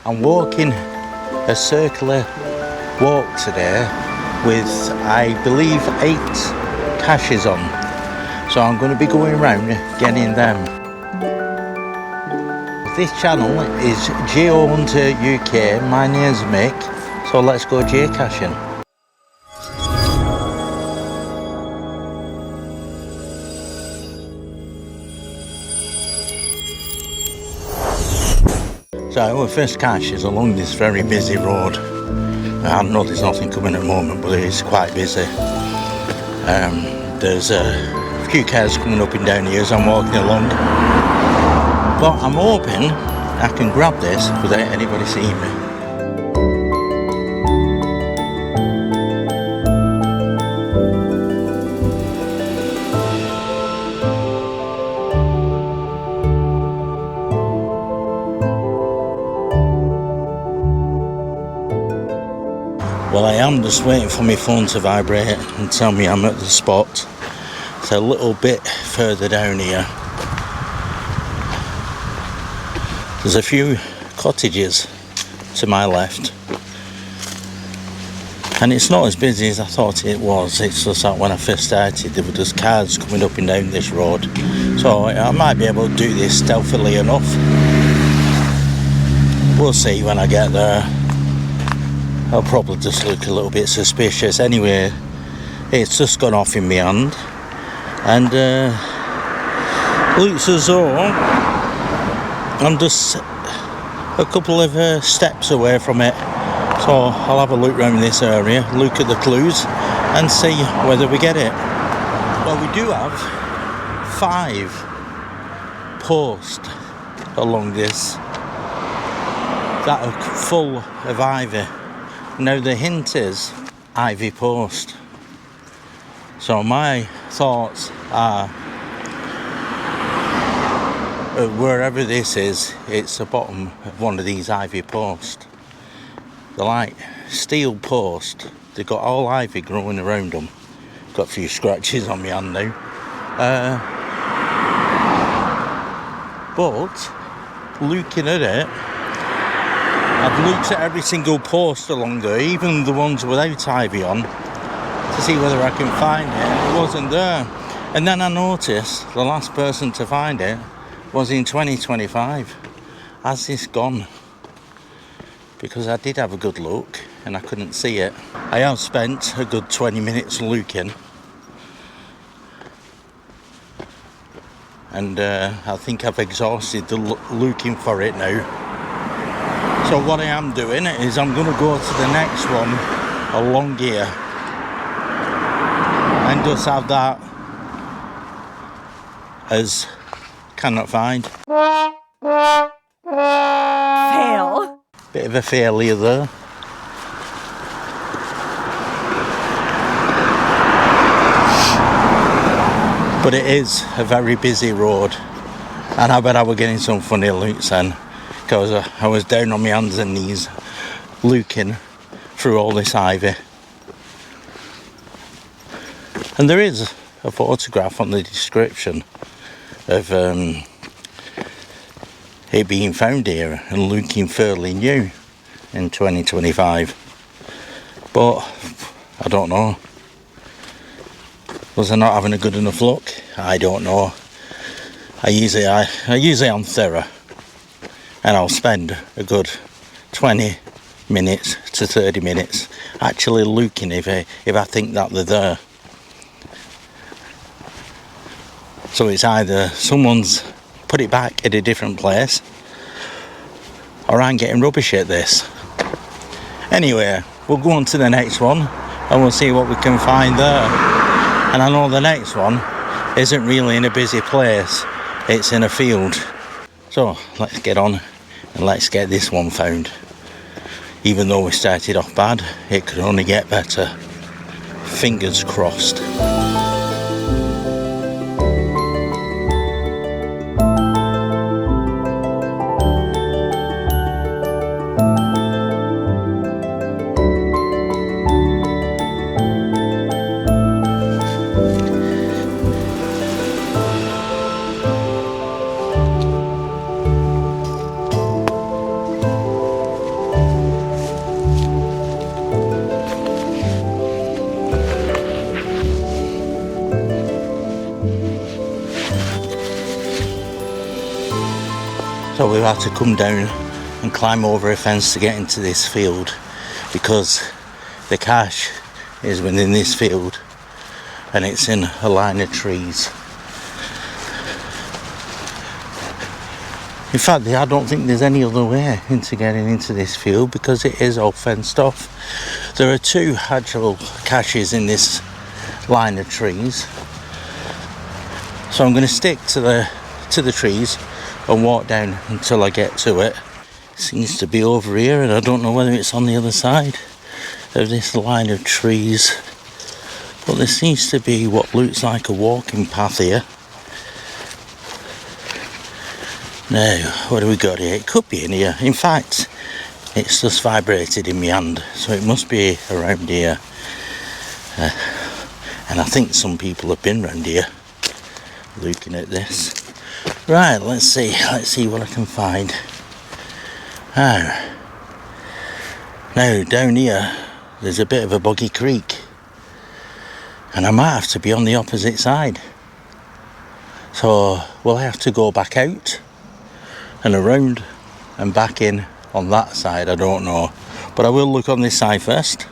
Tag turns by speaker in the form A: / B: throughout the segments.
A: I'm walking a circular walk today with, I believe, 8 caches on. So I'm going to be going around getting them. This channel is Geo Hunter UK. My name's Mick. So let's go geocaching. So our first cache is along this very busy road. I know there's nothing coming at the moment, but it is quite busy. There's a few cars coming up and down here as I'm walking along. But I'm hoping I can grab this without anybody seeing me. Well, I am just waiting for my phone to vibrate and tell me I'm at the spot. It's a little bit further down here. There's a few cottages to my left. And it's not as busy as I thought it was. It's just that when I first started, there were just cars coming up and down this road. So I might be able to do this stealthily enough. We'll see when I get there. I'll probably just look a little bit suspicious. Anyway, it's just gone off in my hand, and looks as though I'm just a couple of steps away from it. So I'll have a look around this area, look at the clues, and see whether we get it. Well, we do have 5 posts along this that are full of ivy. Now the hint is ivy post. So my thoughts are, wherever this is, it's the bottom of one of these ivy posts. They're like steel posts. They've got all ivy growing around them. Got a few scratches on my hand now. But looking at it, I've looked at every single post along there, even the ones without ivy on, to see whether I can find it. It wasn't there. And then I noticed the last person to find it was in 2025. Has this gone? Because I did have a good look and I couldn't see it. I have spent a good 20 minutes looking. And I think I've exhausted the looking for it now. So what I am doing is I'm going to go to the next one along here and just have that as cannot find.
B: Fail.
A: Bit of a failure there. But it is a very busy road, and I bet I were getting some funny looks then. Because I was down on my hands and knees looking through all this ivy. And there is a photograph on the description of it being found here and looking fairly new in 2025. But I don't know. Was I not having a good enough look? I don't know. I usually am thorough. And I'll spend a good 20 minutes to 30 minutes actually looking if I think that they're there. So it's either someone's put it back at a different place, or I'm getting rubbish at this. Anyway, we'll go on to the next one and we'll see what we can find there. And I know the next one isn't really in a busy place, it's in a field. So let's get on and let's get this one found. Even though we started off bad, it could only get better. Fingers crossed. So we've had to come down and climb over a fence to get into this field, because the cache is within this field and it's in a line of trees. In fact, I don't think there's any other way into getting into this field because it is all fenced off. There are two actual caches in this line of trees, so I'm going to stick to the trees and walk down until I get to it. It seems to be over here, and I don't know whether it's on the other side of this line of trees, but there seems to be what looks like a walking path here. Now, what do we got here? It could be in here. In fact, it's just vibrated in my hand, so it must be around here. And I think some people have been around here looking at this. Right, let's see what I can find. Now down here there's a bit of a boggy creek, and I might have to be on the opposite side, so we'll have to go back out and around and back in on that side. I don't know, but I will look on this side first.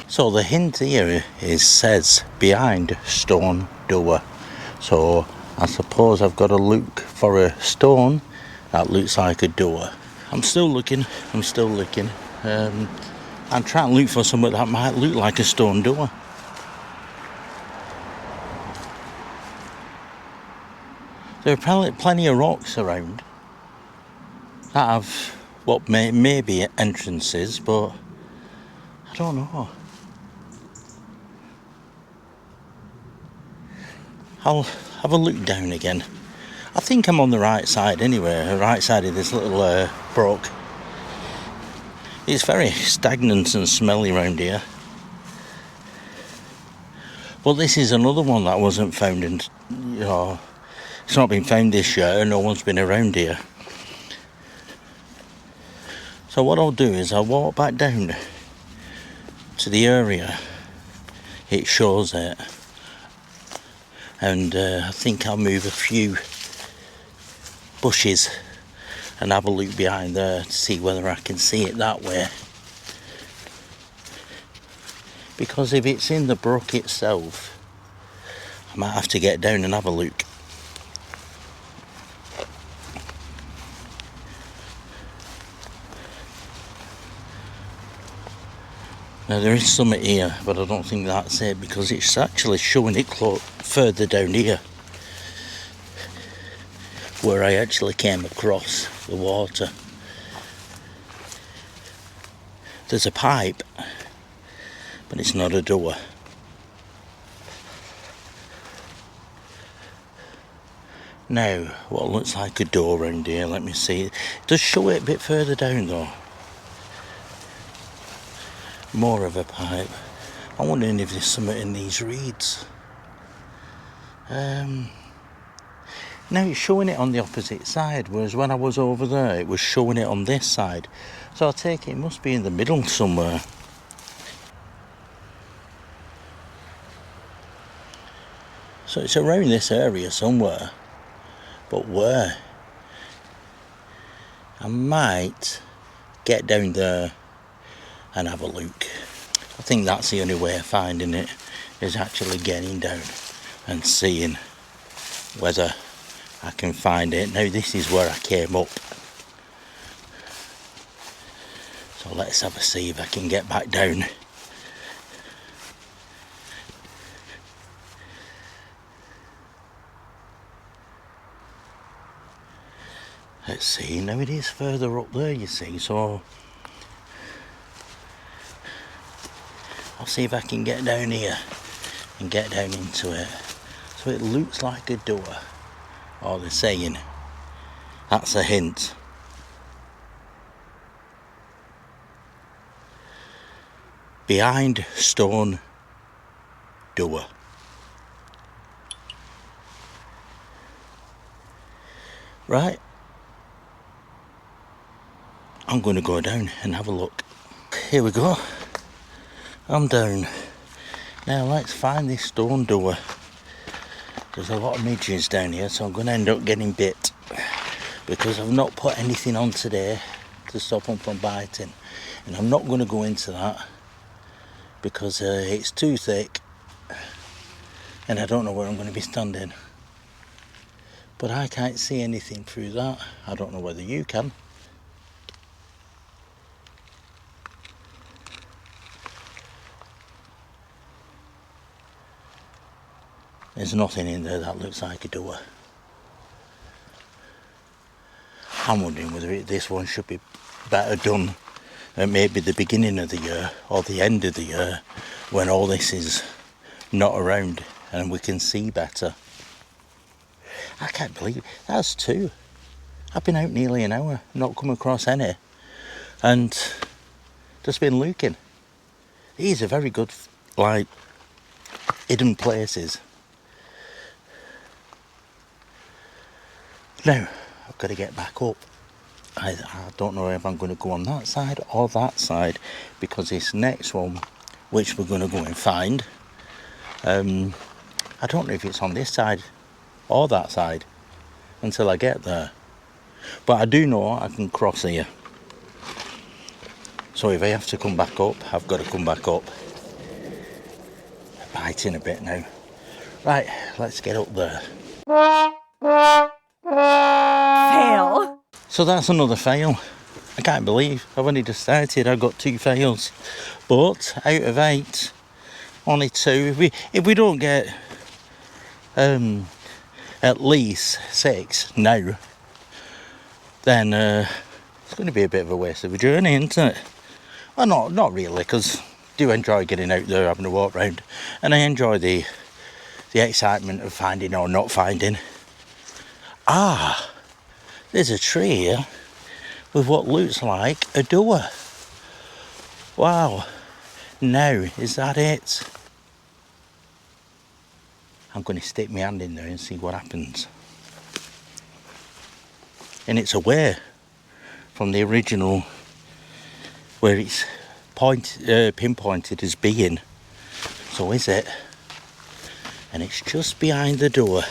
A: So the hint here says behind stone door, so I suppose I've got to look for a stone that looks like a door. I'm still looking. I'm trying to look for something that might look like a stone door. There are plenty of rocks around that have what may be entrances, but I don't know. I'll have a look down again. I think I'm on the right side anyway, the right side of this little brook. It's very stagnant and smelly around here. But this is another one that wasn't found in, it's not been found this year, no one's been around here. So what I'll do is I'll walk back down to the area it shows it, and I think I'll move a few bushes and have a look behind there to see whether I can see it that way, because if it's in the brook itself I might have to get down and have a look. Now there is some here, but I don't think that's it, because it's actually showing it further down here where I actually came across the water. There's a pipe, but it's not a door. Now, what looks like a door around here, let me see. It does show it a bit further down though. More of a pipe. I'm wondering if there's something in these reeds. Now it's showing it on the opposite side, whereas when I was over there it was showing it on this side. So I take it must be in the middle somewhere. So it's around this area somewhere, but where? I might get down there and have a look. I think that's the only way of finding it, is actually getting down and seeing whether I can find it. Now this is where I came up, so let's have a see if I can get back down. Let's see, now it is further up there you see, so I'll see if I can get down here and get down into it. So it looks like a door, or they're saying that's a hint. Behind stone door. Right, I'm going to go down and have a look. Here we go. I'm down. Now let's find this stone door. There's a lot of midges down here, so I'm going to end up getting bit. because I've not put anything on today to stop them from biting, and I'm not going to go into that because it's too thick and I don't know where I'm going to be standing. But I can't see anything through that. I don't know whether you can. There's nothing in there that looks like a door. I'm wondering whether this one should be better done at maybe the beginning of the year or the end of the year, when all this is not around and we can see better. I can't believe it. That's two. I've been out nearly an hour, not come across any, and just been looking. These are very good, like, hidden places. Now, I've got to get back up. I don't know if I'm going to go on that side or that side, because this next one, which we're going to go and find, I don't know if it's on this side or that side until I get there. But I do know I can cross here. So if I have to come back up, I've got to come back up. Biting a bit now. Right, let's get up there.
B: Fail.
A: So that's another fail. I can't believe I've only just started. I've got 2 fails. But out of 8, only 2. If we don't get at least 6 now, then it's going to be a bit of a waste of a journey, isn't it? Well, not really, because I do enjoy getting out there, having a walk round, and I enjoy the excitement of finding or not finding. Ah, there's a tree here with what looks like a door. Wow. Now, is that it? I'm going to stick my hand in there and see what happens. And it's away from the original where it's pinpointed as being. So is it? And it's just behind the door.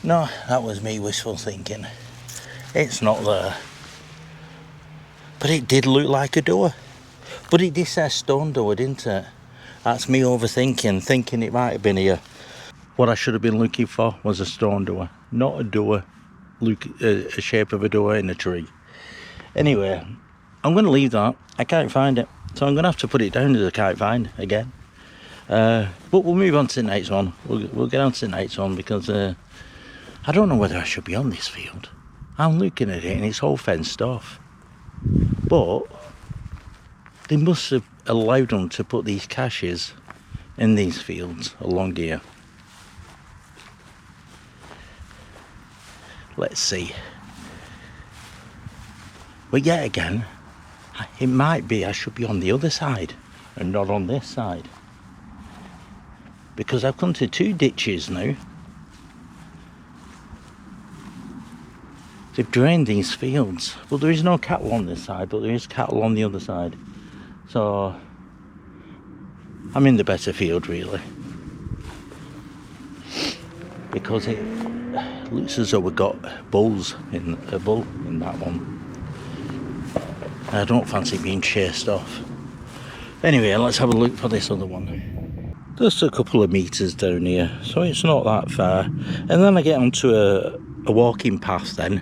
A: No, that was me wishful thinking. It's not there. But it did look like a door. But it did say stone door, didn't it? That's me overthinking, thinking it might have been here. What I should have been looking for was a stone door, not a door, a shape of a door in a tree. Anyway, I'm going to leave that. I can't find it. So I'm going to have to put it down as I can't find again. But we'll move on to the next one. We'll get on to the next one because I don't know whether I should be on this field. I'm looking at it and it's all fenced off. But they must have allowed them to put these caches in these fields along here. Let's see. But yet again, it might be I should be on the other side and not on this side. Because I've come to 2 ditches now. They've drained these fields. Well, there is no cattle on this side, but there is cattle on the other side. So I'm in the better field, really, because it looks as though we've got a bull in that one. I don't fancy being chased off. Anyway, let's have a look for this other one. Just a couple of meters down here, so it's not that far. And then I get onto a walking path then,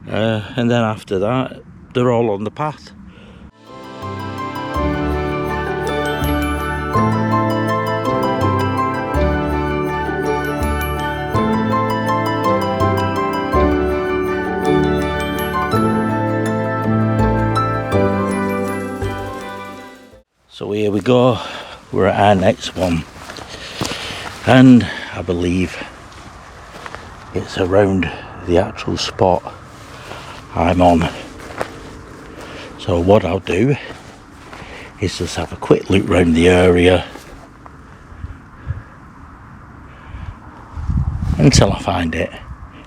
A: and then after that, they're all on the path. So here we go, we're at our next one, and I believe it's around the actual spot I'm on. So what I'll do is just have a quick look round the area until I find it,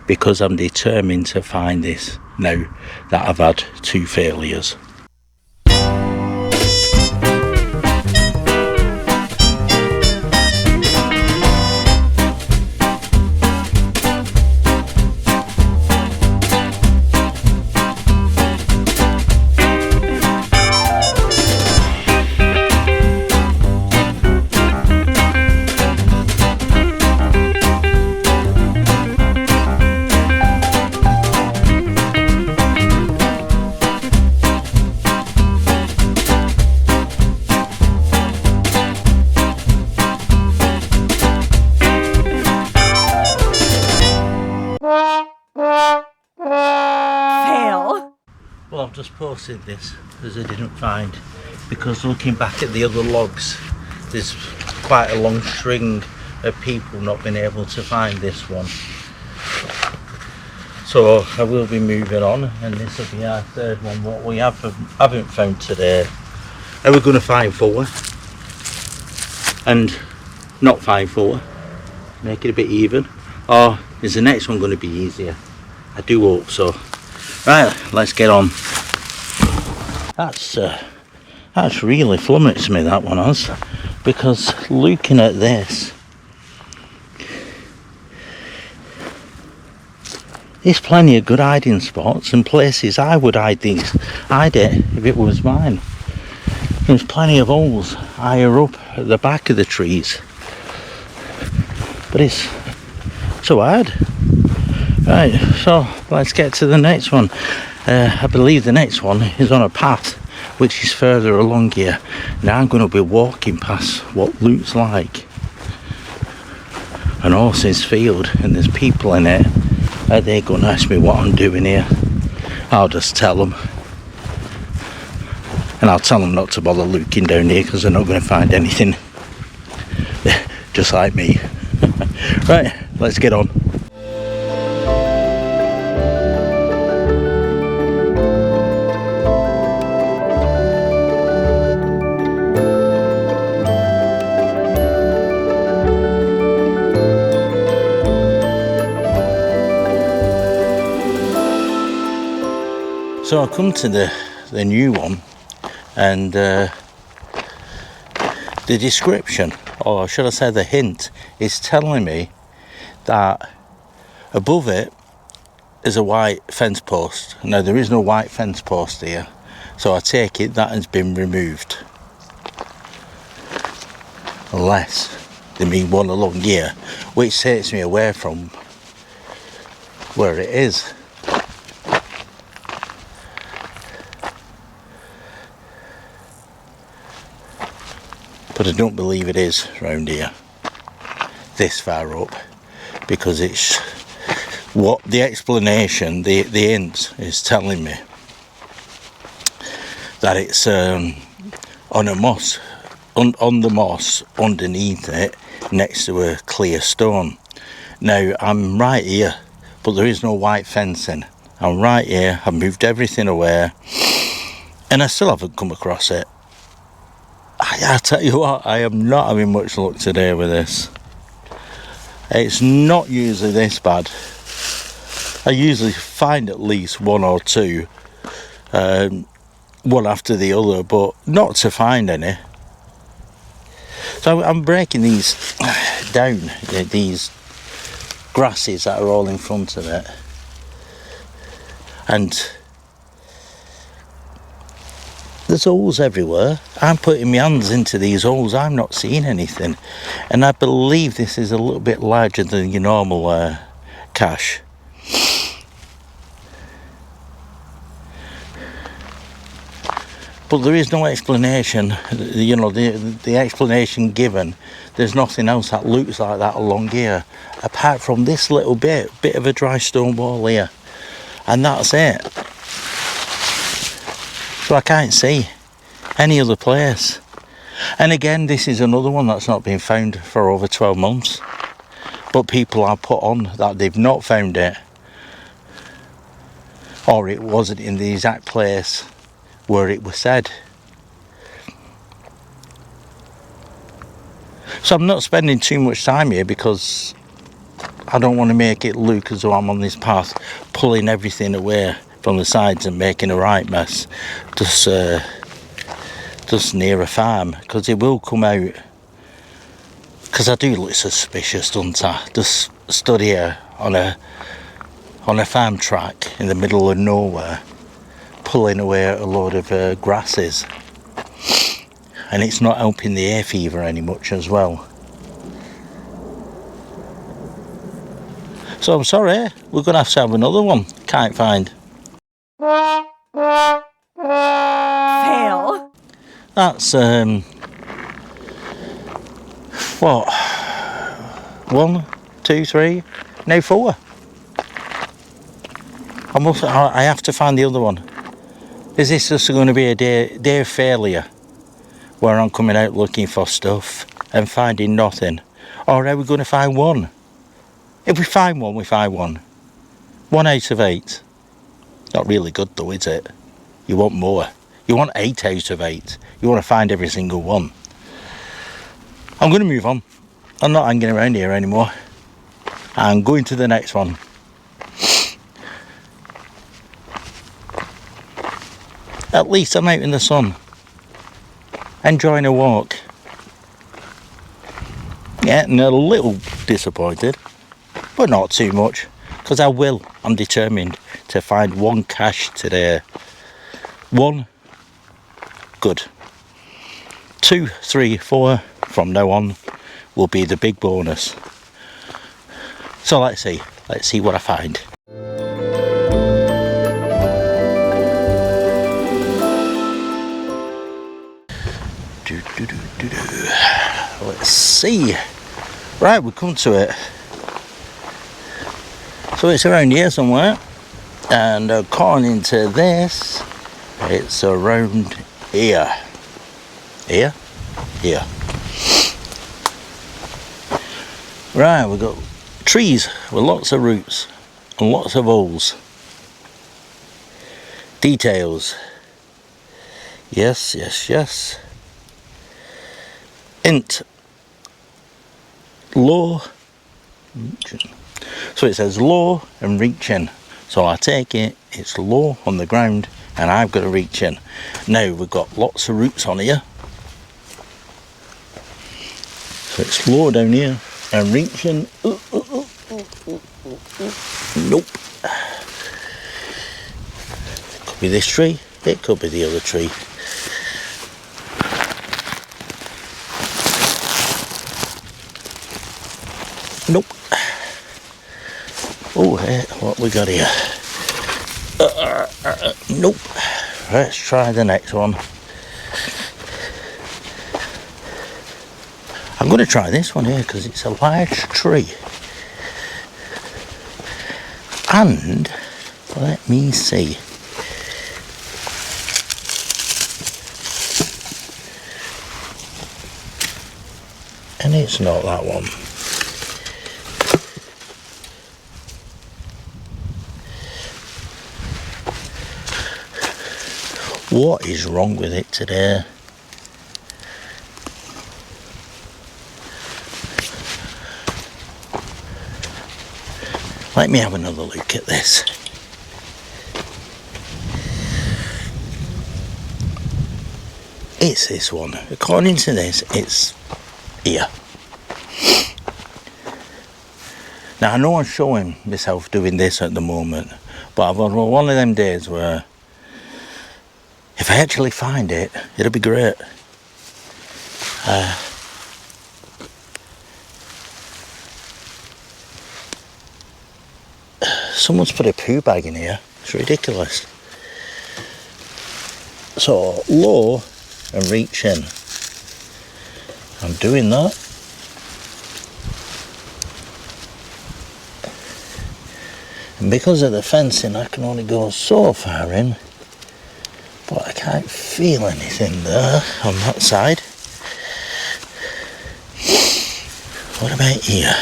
A: because I'm determined to find this now that I've had 2 failures. I've just posted this as I didn't find, because looking back at the other logs, there's quite a long string of people not being able to find this one. So I will be moving on, and this will be our third one what we haven't found today. Are we going to find 4 and not find 4, make it a bit even, or is the next one going to be easier? I do hope so. Right, let's get on. That's really flummoxed me, that one has, because looking at this, there's plenty of good hiding spots and places I would hide it if it was mine. There's plenty of holes higher up at the back of the trees, but it's so hard. Right, so let's get to the next one. I believe the next one is on a path which is further along here. Now I'm going to be walking past what looks like an horse's field, and there's people in it. Are they going to ask me what I'm doing here? I'll just tell them, and I'll tell them not to bother looking down here because they're not going to find anything. Just like me. Right, let's get on. So I come to the new one, and the description, or should I say the hint, is telling me that above it is a white fence post. Now there is no white fence post here, so I take it that has been removed. Unless they mean one along here, which takes me away from where it is. But I don't believe it is round here, this far up, because it's what the explanation, the hint is telling me that it's on a moss, on the moss underneath it, next to a clear stone. Now I'm right here, but there is no white fencing. I'm right here, I've moved everything away, and I still haven't come across it. I tell you what, I am not having much luck today with this. It's not usually this bad. I usually find at least 1 or 2, one after the other, but not to find any. So I'm breaking these down, these grasses that are all in front of it, and there's holes everywhere. I'm putting my hands into these holes, I'm not seeing anything. And I believe this is a little bit larger than your normal cache. But there is no explanation, you know, the explanation given, there's nothing else that looks like that along here, apart from this little bit of a dry stone wall here. And that's it. So I can't see any other place. And again, this is another one that's not been found for over 12 months. But people are put on that they've not found it, or it wasn't in the exact place where it was said. So I'm not spending too much time here because I don't want to make it look as though I'm on this path pulling everything away from the sides and making a right mess just near a farm, because it will come out, because I do look suspicious, don't I? Just stood here on a farm track in the middle of nowhere pulling away a load of grasses, and it's not helping the hay fever any much as well. So I'm sorry, we're going to have another one. Can't find.
B: Fail.
A: That's what, 1, 2, 3, no 4. I have to find the other one. Is this just going to be a day of failure where I'm coming out looking for stuff and finding nothing? Or are we going to find one? If we find one, we find one. 1 out of 8. Not really good though, is it? You want more. You want 8 out of 8. You want to find every single one. I'm going to move on. I'm not hanging around here anymore. I'm going to the next one. At least I'm out in the sun, enjoying a walk. Getting a little disappointed, but not too much, because I'm determined to find one cache today. 1, good. 2, 3, 4 from now on will be the big bonus. So let's see what I find. Let's see. Right, we've come to it. So it's around here somewhere, and according to this, it's around here. Here? Here. Right, we've got trees with lots of roots and lots of holes. Details. Yes, yes, yes. Int. Low. So it says low and reach in. So I take it, it's low on the ground and I've got to reach in. Now we've got lots of roots on here. So it's low down here and reach in. Nope. Could be this tree, it could be the other tree. Nope. Oh, hey, what we got here? Nope. Let's try the next one. I'm going to try this one here because it's a large tree. And let me see. And it's not that one. What is wrong with it today? Let me have another look at this. It's this one. According to this, it's here. Now I know I'm showing myself doing this at the moment, but I've had one of them days where if I actually find it, it'll be great. Someone's put a poo bag in here. It's ridiculous. So low and reach in. I'm doing that. And because of the fencing, I can only go so far in. But I can't feel anything there on that side. What about here?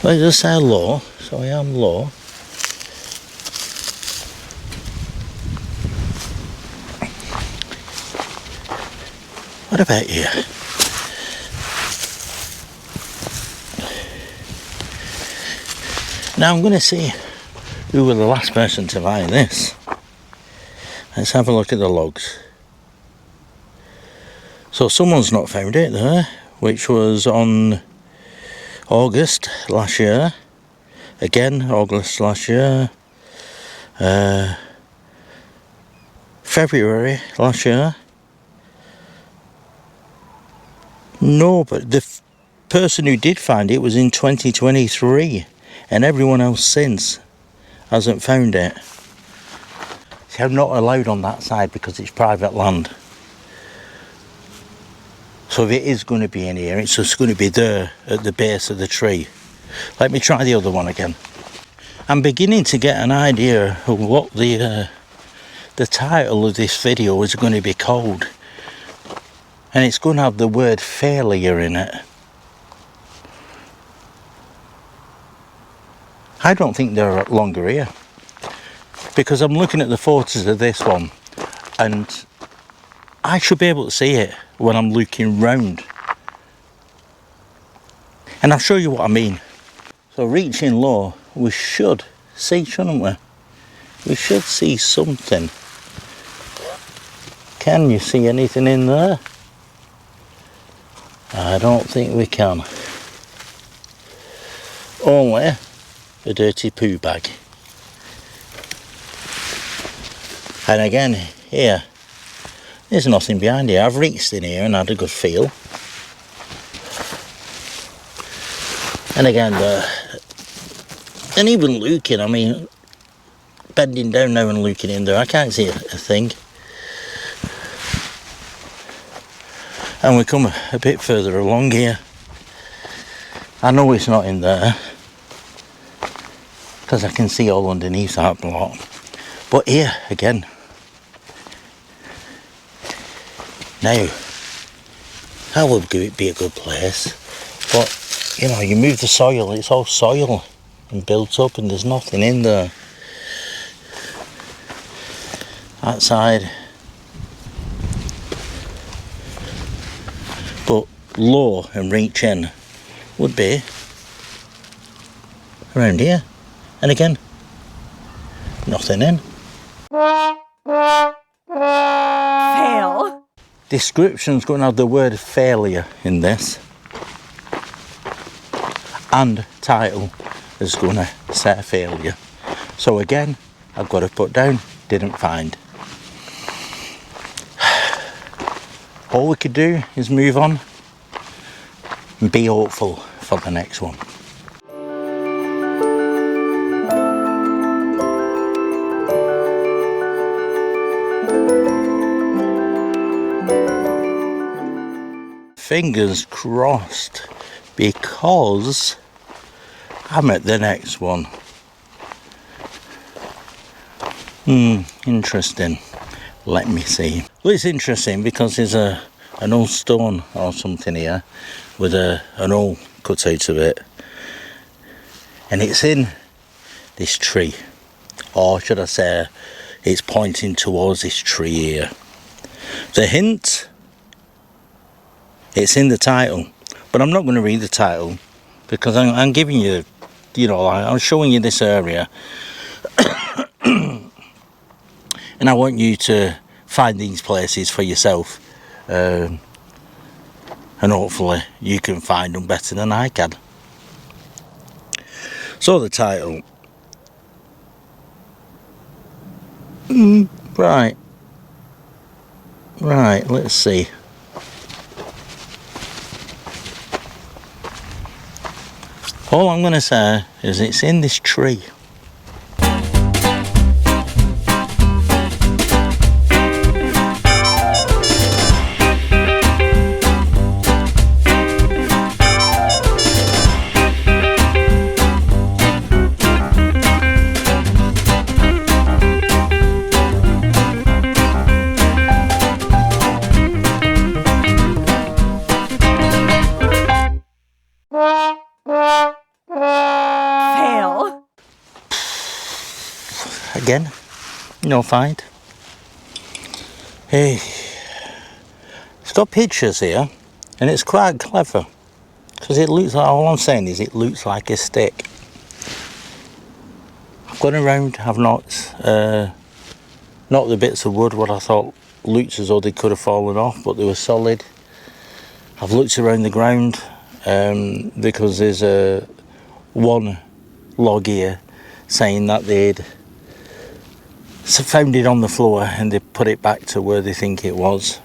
A: Well, it does say low, so I am low. What about here? Now I'm going to see who was the last person to find this. Let's have a look at the logs. So someone's not found it there, which was on August last year. Again, August last year. February last year. No, but the person who did find it was in 2023. And everyone else since hasn't found it. See, I'm not allowed on that side because it's private land. So if it is going to be in here, it's just going to be there at the base of the tree. Let me try the other one again. I'm beginning to get an idea of what the title of this video is going to be called, and it's going to have the word failure in it. I don't think they're longer here, because I'm looking at the photos of this one and I should be able to see it when I'm looking round, and I'll show you what I mean. So reaching low, we should see, shouldn't we? We should see something. Can you see anything in there? I don't think we can. Only a dirty poo bag. And again, here, there's nothing behind here. I've reached in here and had a good feel. And again, and even looking, I mean, bending down now and looking in there, I can't see a thing. And we come a bit further along here. I know it's not in there, because I can see all underneath that block. But here, again. Now, that would be a good place. But, you know, you move the soil, it's all soil and built up, and there's nothing in there. That side. But low and reach in would be around here. And again, nothing in.
B: Fail.
A: Description's going to have the word failure in this. And title is going to say failure. So again, I've got to put down, didn't find. All we could do is move on and be hopeful for the next one. Fingers crossed, because I'm at the next one. Interesting. Let me see. Well, it's interesting because there's an old stone or something here with an hole cut out of it, and it's in this tree, or should I say it's pointing towards this tree here. The hint, it's in the title, but I'm not going to read the title because I'm giving you, you know, I'm showing you this area and I want you to find these places for yourself, and hopefully you can find them better than I can. So the title, right, let's see. All I'm going to say is it's in this tree.
B: Fail.
A: Again, no find. Hey, it's got pictures here, and it's quite clever because it looks like, all I'm saying is it looks like a stick. I've gone around, I've knocked the bits of wood what I thought looked as though they could have fallen off, but they were solid. I've looked around the ground because there's one log here saying that they'd found it on the floor and they put it back to where they think it was.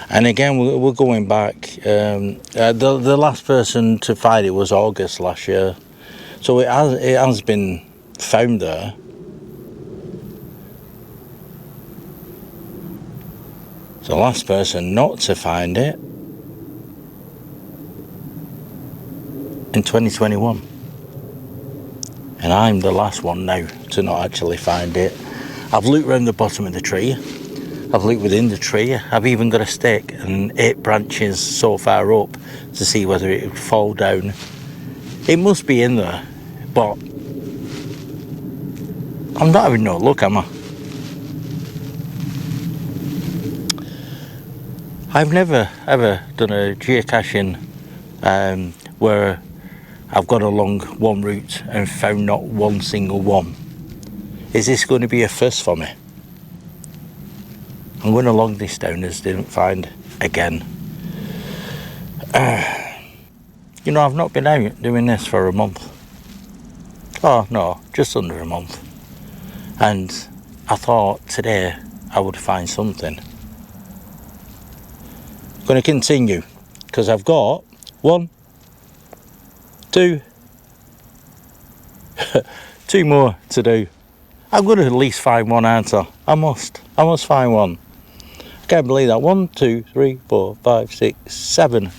A: And again, we're going back. The last person to find it was August last year, so it has been found there. So the last person not to find it in 2021. And I'm the last one now to not actually find it. I've looked around the bottom of the tree. I've looked within the tree. I've even got a stick and 8 branches so far up to see whether it would fall down. It must be in there, but I'm not having no luck, am I? I've never ever done a geocaching where I've gone along one route and found not one single one. Is this going to be a first for me? I'm going along this down as didn't find again. You know, I've not been out doing this for a month. Oh no, just under a month. And I thought today I would find something. I'm going to continue because I've got 1, 2, 2 more to do. I'm going to at least find one, aren't I? I must find one. I can't believe that. 1, 2, 3, 4, 5, 6, 7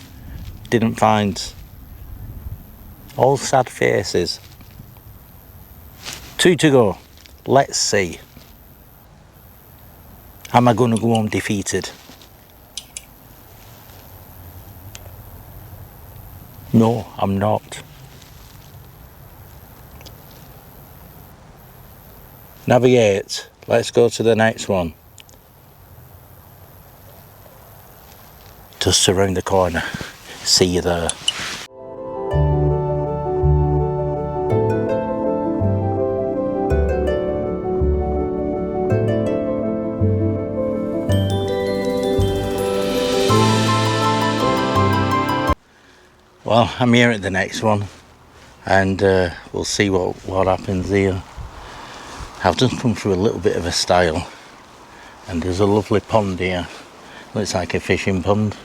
A: didn't find. All sad faces. 2 to go. Let's see. Am I going to go home defeated? No, I'm not. Navigate. Let's go to the next one. Just around the corner. See you there. Well, I'm here at the next one, and we'll see what happens here. I've just come through a little bit of a stile, and there's a lovely pond here. Looks like a fishing pond,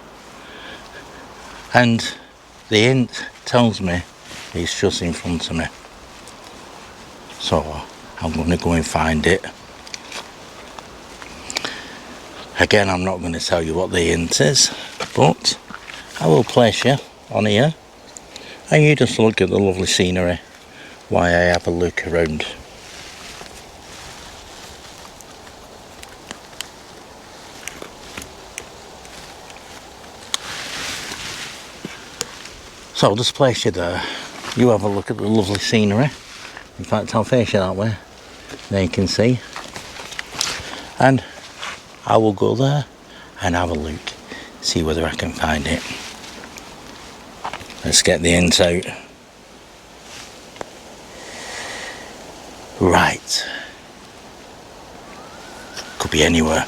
A: and the hint tells me it's just in front of me. So I'm going to go and find it. Again, I'm not going to tell you what the hint is, but I will place you on here and you just look at the lovely scenery while I have a look around. So I'll just place you there. You have a look at the lovely scenery. In fact, I'll face you that way. There you can see. And I will go there and have a look. See whether I can find it. Let's get the ends out. Right. Could be anywhere.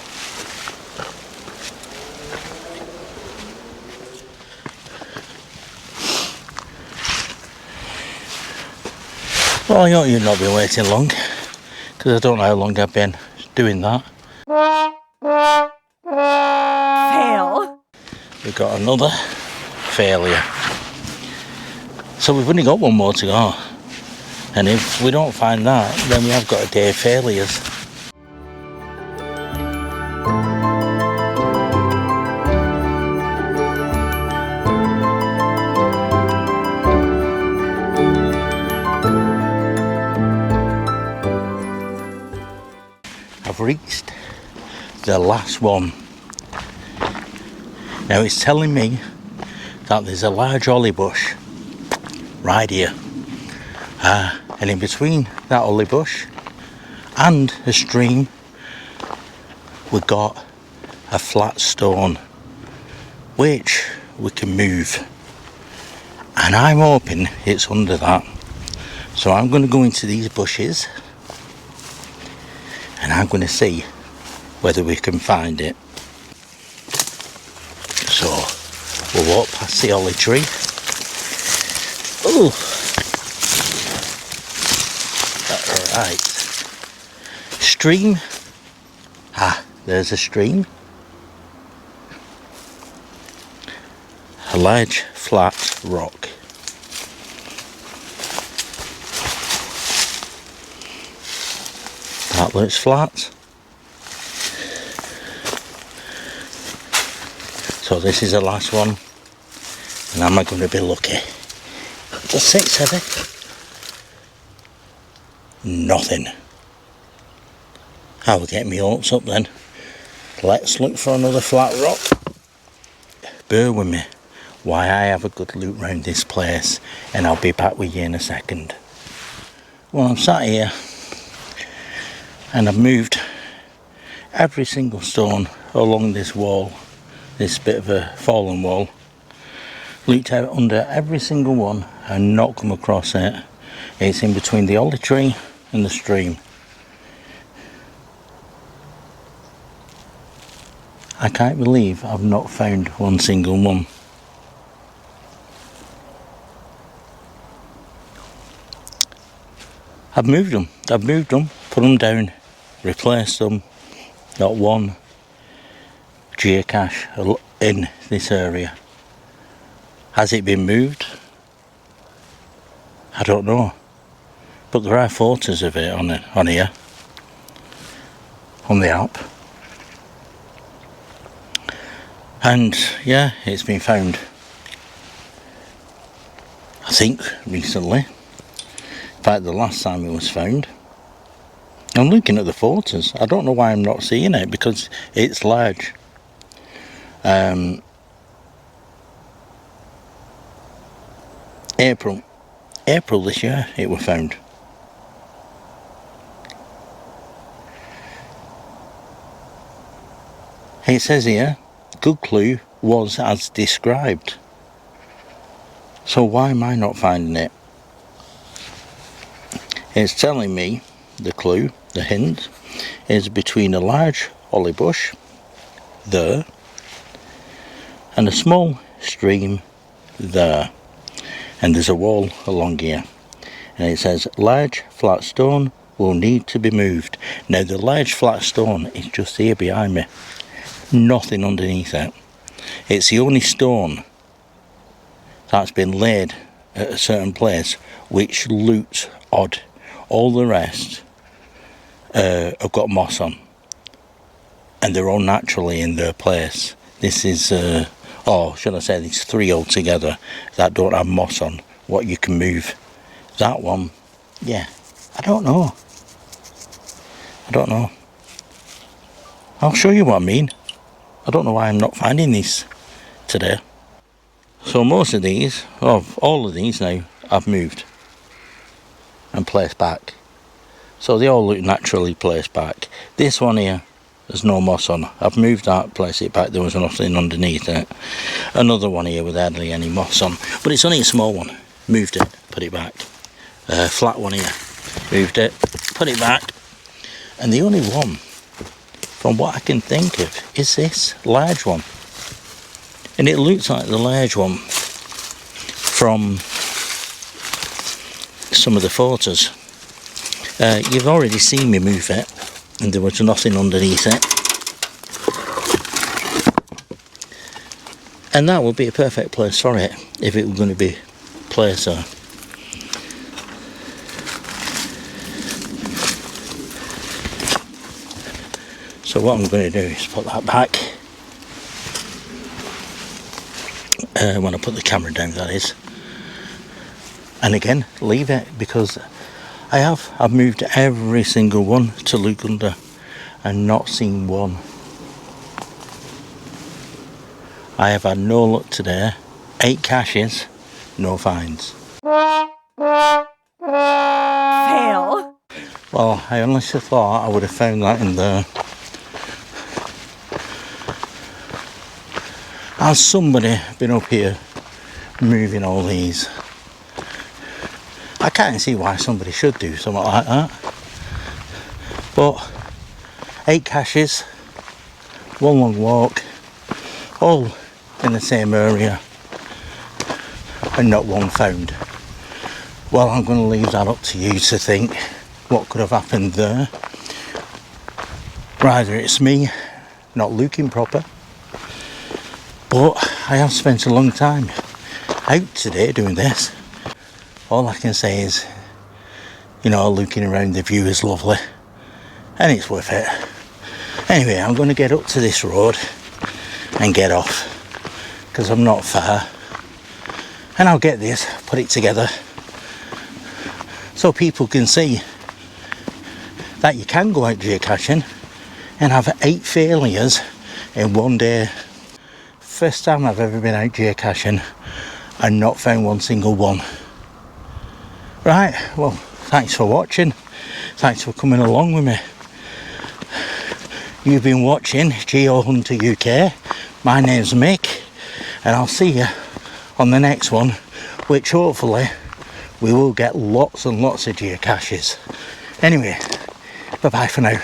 A: Well, I hope you've not been waiting long, because I don't know how long I've been doing that.
B: Fail.
A: We've got another failure. So we've only got one more to go. And if we don't find that, then we have got a day of failures. I've reached the last one. Now it's telling me that there's a large holly bush right here, and in between that holly bush and a stream we've got a flat stone which we can move, and I'm hoping it's under that. So I'm going to go into these bushes and I'm going to see whether we can find it. So we'll walk past the holly tree. Oh, right. Stream. Ah, there's a stream. A large flat rock. That looks flat. So this is the last one, and am I going to be lucky? The 6 heavy. Nothing. I will get me hopes up then. Let's look for another flat rock. Bear with me while I have a good look round this place, and I'll be back with you in a second. Well, I'm sat here and I've moved every single stone along this wall, this bit of a fallen wall. Looked out under every single one and not come across it. It's in between the olive tree and the stream. I can't believe I've not found one single one. I've moved them, put them down, replaced them. Not one geocache in this area. Has it been moved? I don't know. But there are photos of it on here, on the app. And yeah, it's been found, I think, recently. In fact, the last time it was found. I'm looking at the photos. I don't know why I'm not seeing it, because it's large. April this year it was found. It says here, good clue was as described. So why am I not finding it? It's telling me the clue, the hint, is between a large holly bush there and a small stream there. And there's a wall along here. And it says large flat stone will need to be moved. Now the large flat stone is just here behind me. Nothing underneath it. It's the only stone that's been laid at a certain place which looks odd. All the rest have got moss on, and they're all naturally in their place. This is, or should I say, there's 3 altogether that don't have moss on, what you can move. That one, yeah, I don't know. I'll show you what I mean. I don't know why I'm not finding these today. So most of these, all of these now, I've moved and placed back. So they all look naturally placed back. This one here, there's no moss on. I've moved that, placed it back, there was nothing underneath it. Another one here with hardly any moss on, but it's only a small one. Moved it, put it back. Flat one here, moved it, put it back. And the only one, from what I can think of, is this large one. And it looks like the large one from some of the photos. You've already seen me move it, and there was nothing underneath it. And that would be a perfect place for it, if it were going to be placed there. So what I'm going to do is put that back. When I put the camera down, that is. And again, leave it, because I've moved every single one to look under and not seen one. I have had no luck today. 8 caches, no finds.
B: Fail.
A: Well, I honestly thought I would have found that in there. Has somebody been up here moving all these? I can't see why somebody should do something like that. But 8 caches, 1 long walk, all in the same area, and not one found. Well, I'm going to leave that up to you to think what could have happened there. Either it's me not looking proper, but I have spent a long time out today doing this. All I can say is, you know, looking around, the view is lovely and it's worth it. Anyway, I'm going to get up to this road and get off, because I'm not far, and I'll get this, put it together so people can see that you can go out geocaching and have 8 failures in one day. First time I've ever been out geocaching and not found one single one. Right, well, thanks for watching. Thanks for coming along with me. You've been watching Geo Hunter UK. My name's Mick, and I'll see you on the next one, which hopefully we will get lots and lots of geocaches. Anyway, bye bye for now.